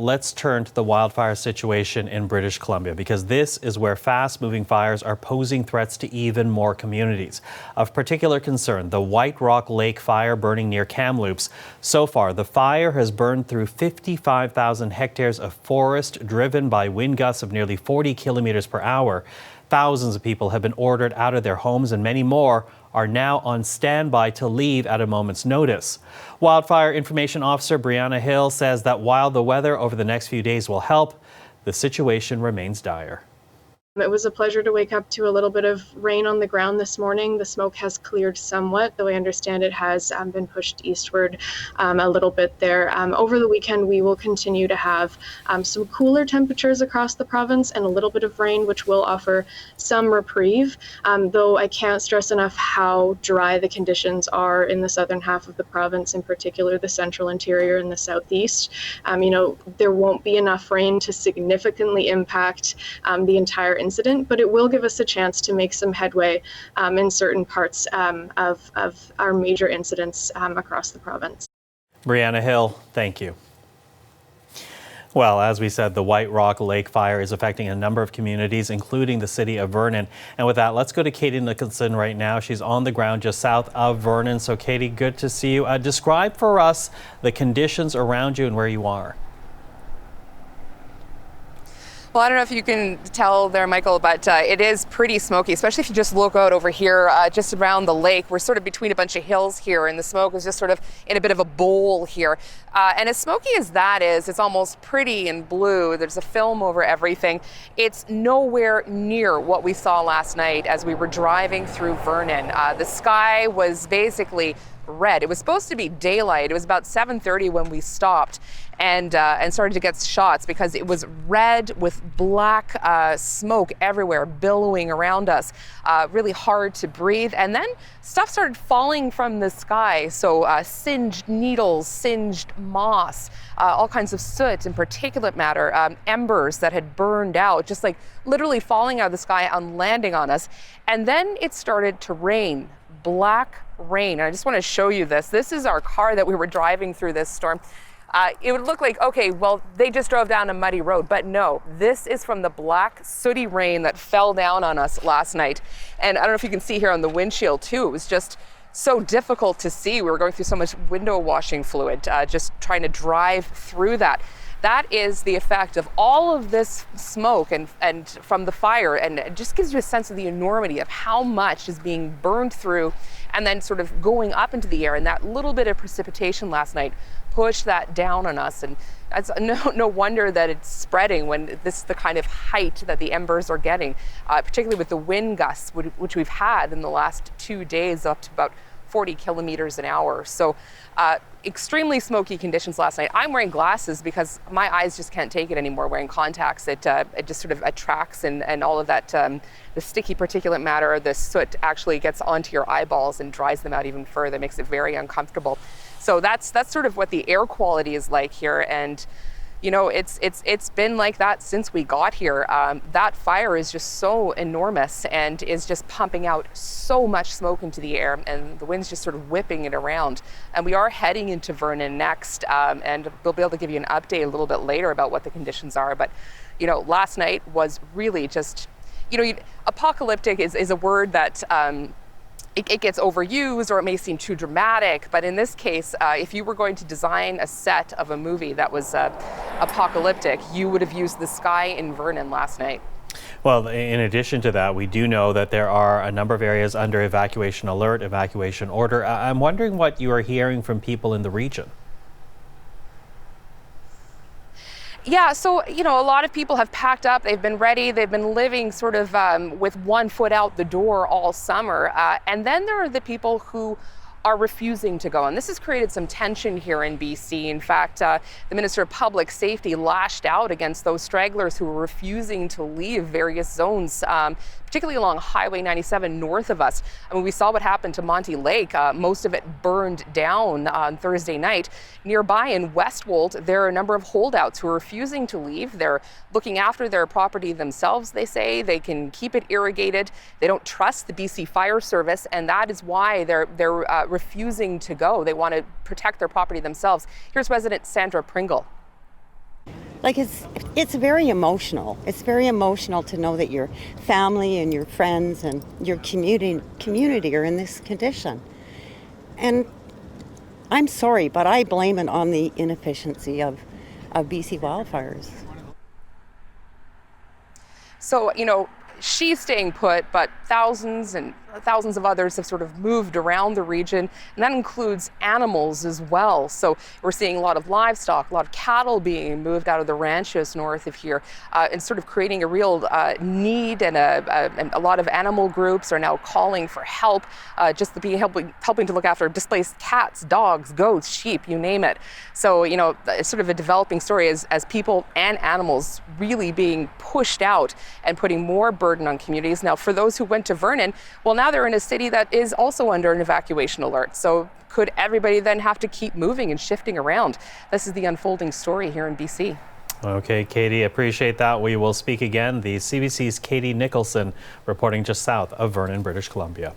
Let's turn to the wildfire situation in British Columbia, because this is where fast-moving fires are posing threats to even more communities. Of particular concern, the White Rock Lake fire burning near Kamloops. So far, the fire has burned through 55,000 hectares of forest, driven by wind gusts of nearly 40 kilometers per hour. Thousands of people have been ordered out of their homes, and many more are now on standby to leave at a moment's notice. Wildfire Information Officer Brianna Hill says that while the weather over the next few days will help, the situation remains dire. It was a pleasure to wake up to a little bit of rain on the ground this morning. The smoke has cleared somewhat, though I understand it has been pushed eastward a little bit there. Over the weekend, we will continue to have some cooler temperatures across the province and a little bit of rain, which will offer some reprieve, though I can't stress enough how dry the conditions are in the southern half of the province, in particular the central interior and the southeast. There won't be enough rain to significantly impact the entire incident, but it will give us a chance to make some headway in certain parts of our major incidents across the province. Brianna Hill, thank you. Well, as we said, the White Rock Lake fire is affecting a number of communities, including the city of Vernon. And with that, let's go to Katie Nichols right now. She's on the ground just south of Vernon. So, Katie, good to see you. Describe for us the conditions around you and where you are. Well, I don't know if you can tell there, Michael, but it is pretty smoky, especially if you just look out over here just around the lake. We're sort of between a bunch of hills here, and the smoke is just sort of in a bit of a bowl here. And as smoky as that is, it's almost pretty and blue. There's a film over everything. It's nowhere near what we saw last night as we were driving through Vernon. The sky was basically red. It was supposed to be daylight. It was about 7:30 when we stopped and started to get shots, because it was red with black smoke everywhere billowing around us. Really hard to breathe. And then stuff started falling from the sky. So singed needles, singed moss, all kinds of soot and particulate matter, embers that had burned out, just like literally falling out of the sky and landing on us. And then it started to rain. Black rain. And I just want to show you this. This is our car that we were driving through this storm. It would look like, okay, well, they just drove down a muddy road, but no, this is from the black sooty rain that fell down on us last night. And I don't know if you can see here on the windshield too, it was just so difficult to see. We were going through so much window washing fluid, just trying to drive through that. That is the effect of all of this smoke and from the fire, and it just gives you a sense of the enormity of how much is being burned through and then sort of going up into the air. And that little bit of precipitation last night pushed that down on us, and it's no wonder that it's spreading when this is the kind of height that the embers are getting, particularly with the wind gusts which we've had in the last 2 days, up to about 40 kilometers an hour. So extremely smoky conditions last night. I'm wearing glasses because my eyes just can't take it anymore. Wearing contacts, it just sort of attracts, and all of that, the sticky particulate matter, the soot actually gets onto your eyeballs and dries them out even further, makes it very uncomfortable. So that's sort of what the air quality is like here. And it's been like that since we got here. That fire is just so enormous and is just pumping out so much smoke into the air, and the wind's just sort of whipping it around. And we are heading into Vernon next, and we'll be able to give you an update a little bit later about what the conditions are. But, last night was really just, apocalyptic is a word that it gets overused, or it may seem too dramatic, but in this case, if you were going to design a set of a movie that was apocalyptic, you would have used the sky in Vernon last night. Well, in addition to that, we do know that there are a number of areas under evacuation alert, evacuation order. I'm wondering what you are hearing from people in the region. Yeah, so, a lot of people have packed up, they've been ready, they've been living sort of with one foot out the door all summer. And then there are the people who are refusing to go. And this has created some tension here in BC. In fact, the Minister of Public Safety lashed out against those stragglers who were refusing to leave various zones, particularly along Highway 97 north of us. I mean, we saw what happened to Monty Lake. Most of it burned down on Thursday night. Nearby in Westwold, there are a number of holdouts who are refusing to leave. They're looking after their property themselves, they say. They can keep it irrigated. They don't trust the BC Fire Service, and that is why they're refusing to go. They want to protect their property themselves. Here's resident Sandra Pringle. Like it's very emotional. It's very emotional to know that your family and your friends and your community are in this condition. And I'm sorry, but I blame it on the inefficiency of BC wildfires. So, she's staying put, but thousands and thousands of others have sort of moved around the region, and that includes animals as well. So we're seeing a lot of livestock, a lot of cattle being moved out of the ranches north of here, and sort of creating a real need, and a lot of animal groups are now calling for help, just to be helping to look after displaced cats, dogs, goats, sheep, you name it. So, it's sort of a developing story as people and animals really being pushed out and putting more burden on communities. Now, for those who went to Vernon, well, now they're in a city that is also under an evacuation alert. So could everybody then have to keep moving and shifting around? This is the unfolding story here in BC. Okay, Katie, appreciate that. We will speak again. The CBC's Katie Nichols reporting just south of Vernon, British Columbia.